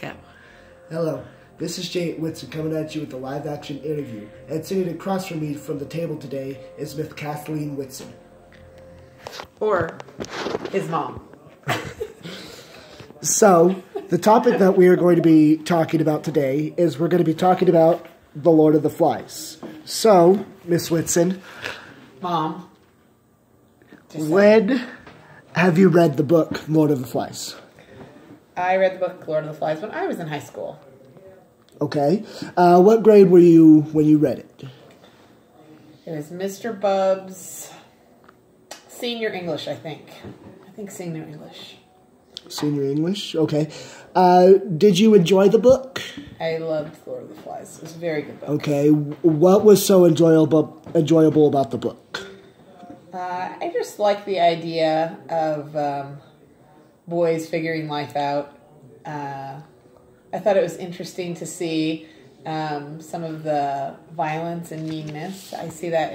Go. Hello, this is Jay Whitson coming at you with a live-action interview, and sitting across from me from the table today is Miss Kathleen Whitson. Or his mom. So, the topic that we are going to be talking about today is we're going to be talking about The Lord of the Flies. So, Miss Whitson, Mom. when have you read the book Lord of the Flies? I read the book Lord of the Flies when I was in high school. Okay. What grade were you when you read it? It was Mr. Bub's senior English, I think. I think senior English. Senior English? Okay. Did you enjoy the book? I loved Lord of the Flies. It was a very good book. Okay. What was so enjoyable about the book? I just like the idea of boys figuring life out. I thought it was interesting to see some of the violence and meanness. I see that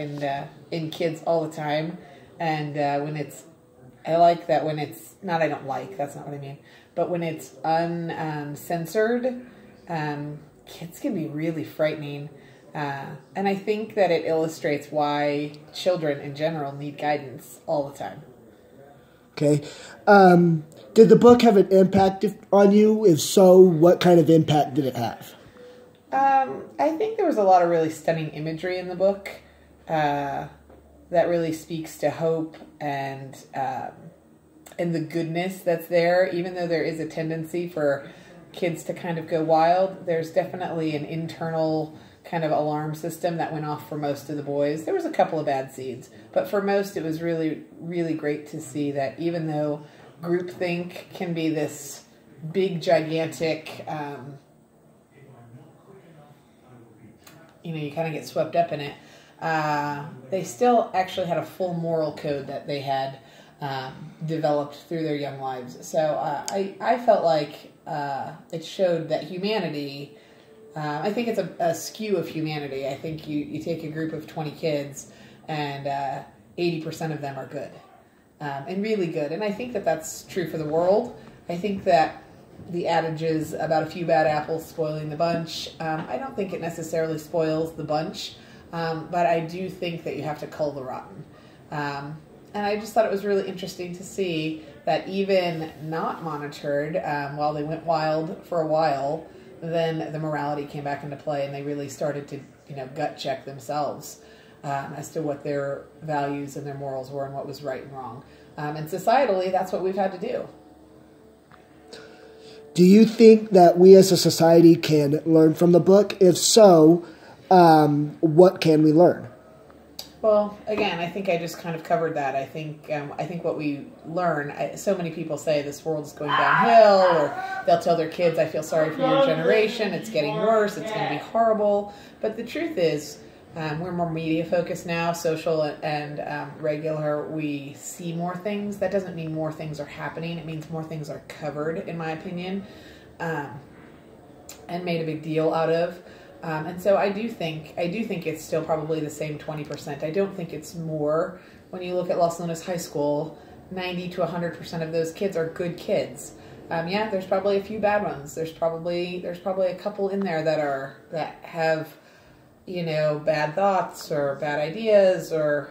in kids all the time, and I like that when it's not. I don't like. That's not what I mean. But when it's uncensored, kids can be really frightening. And I think that it illustrates why children in general need guidance all the time. Okay. Did the book have an impact on you? If so, what kind of impact did it have? I think there was a lot of really stunning imagery in the book that really speaks to hope and the goodness that's there. Even though there is a tendency for kids to kind of go wild, there's definitely an internal kind of alarm system that went off for most of the boys. There was a couple of bad seeds, but for most it was really, really great to see that even though groupthink can be this big, gigantic, you kind of get swept up in it, they still actually had a full moral code that they had developed through their young lives. So I felt like it showed that humanity, I think it's a skew of humanity. I think you take a group of 20 kids and 80% of them are good and really good. And I think that that's true for the world. I think that the adages about a few bad apples spoiling the bunch, I don't think it necessarily spoils the bunch, but I do think that you have to cull the rotten. And I just thought it was really interesting to see that even not monitored, while they went wild for a while, then the morality came back into play and they really started to, gut check themselves as to what their values and their morals were and what was right and wrong. And societally, that's what we've had to do. Do you think that we as a society can learn from the book? If so, what can we learn? Well, again, I think I just kind of covered that. I think what we learn, so many people say this world is going downhill, or they'll tell their kids, I feel sorry for your generation, it's getting worse, it's going to be horrible. But the truth is, we're more media focused now, social and regular. We see more things. That doesn't mean more things are happening. It means more things are covered, in my opinion, and made a big deal out of. And so I do think it's still probably the same 20%. I don't think it's more. When you look at Los Lunas High School, 90 to 100% of those kids are good kids. Yeah, there's probably a few bad ones. There's probably a couple in there that have, bad thoughts or bad ideas or.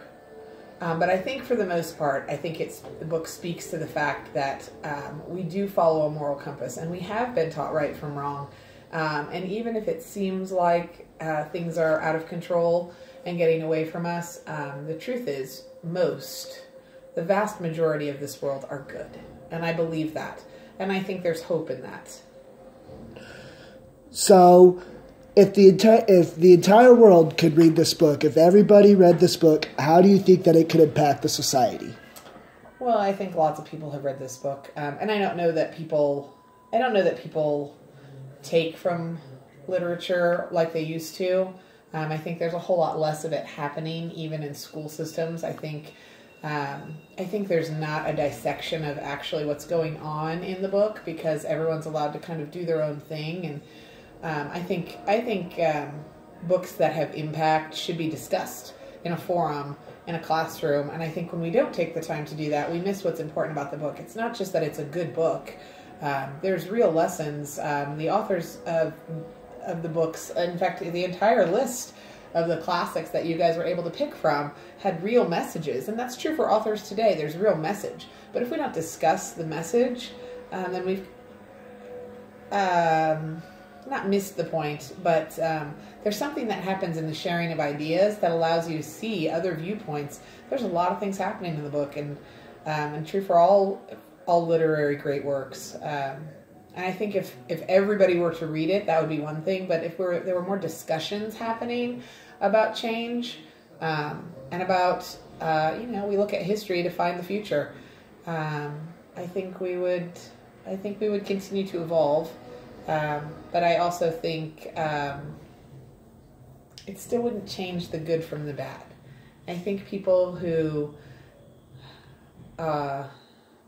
But I think for the most part, I think the book speaks to the fact that we do follow a moral compass and we have been taught right from wrong. And even if it seems like things are out of control and getting away from us, the truth is the vast majority of this world are good. And I believe that. And I think there's hope in that. So if the entire world could read this book, if everybody read this book, how do you think that it could impact the society? Well, I think lots of people have read this book. And I don't know that people take from literature like they used to. I think there's a whole lot less of it happening even in school systems. I think there's not a dissection of actually what's going on in the book because everyone's allowed to kind of do their own thing. And I think books that have impact should be discussed in a forum, in a classroom. And I think when we don't take the time to do that, we miss what's important about the book. It's not just that it's a good book. There's real lessons. The authors of the books, in fact, the entire list of the classics that you guys were able to pick from had real messages. And that's true for authors today. There's real message. But if we don't discuss the message, then we've not missed the point, but there's something that happens in the sharing of ideas that allows you to see other viewpoints. There's a lot of things happening in the book, and true for all literary great works. And I think if everybody were to read it, that would be one thing. But if there were more discussions happening about change, and about we look at history to find the future. I think we would continue to evolve. But I also think it still wouldn't change the good from the bad. I think people who, I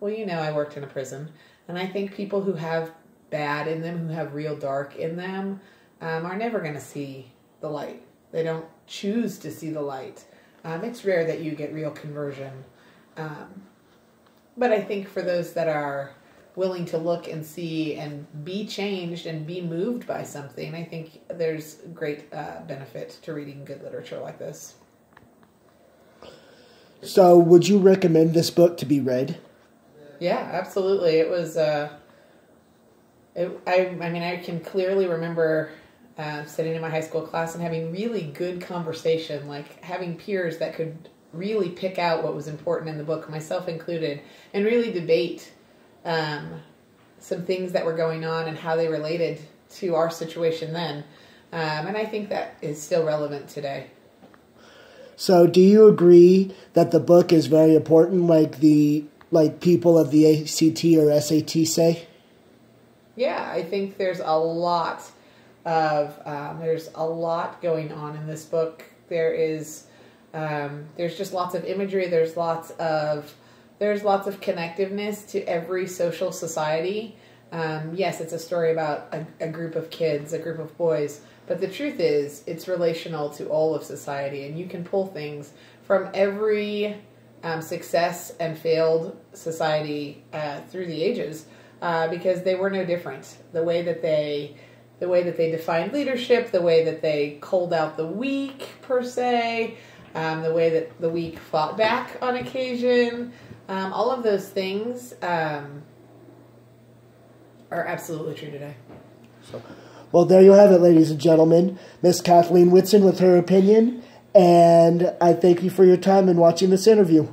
worked in a prison, and I think people who have bad in them, who have real dark in them, are never going to see the light. They don't choose to see the light. It's rare that you get real conversion. But I think for those that are willing to look and see and be changed and be moved by something, I think there's great benefit to reading good literature like this. So would you recommend this book to be read? Yeah, absolutely. It was, I can clearly remember sitting in my high school class and having really good conversation, like having peers that could really pick out what was important in the book, myself included, and really debate some things that were going on and how they related to our situation then. And I think that is still relevant today. So do you agree that the book is very important, like people of the ACT or SAT say? Yeah, I think there's a lot going on in this book. There's just lots of imagery. There's lots of connectiveness to every social society. Yes, it's a story about a group of kids, a group of boys, but the truth is it's relational to all of society, and you can pull things from every success and failed society through the ages, because they were no different. The way that they defined leadership, the way that they culled out the weak, per se, the way that the weak fought back on occasion, all of those things are absolutely true today. Well, there you have it, ladies and gentlemen. Miss Kathleen Whitson with her opinion, and I thank you for your time in watching this interview.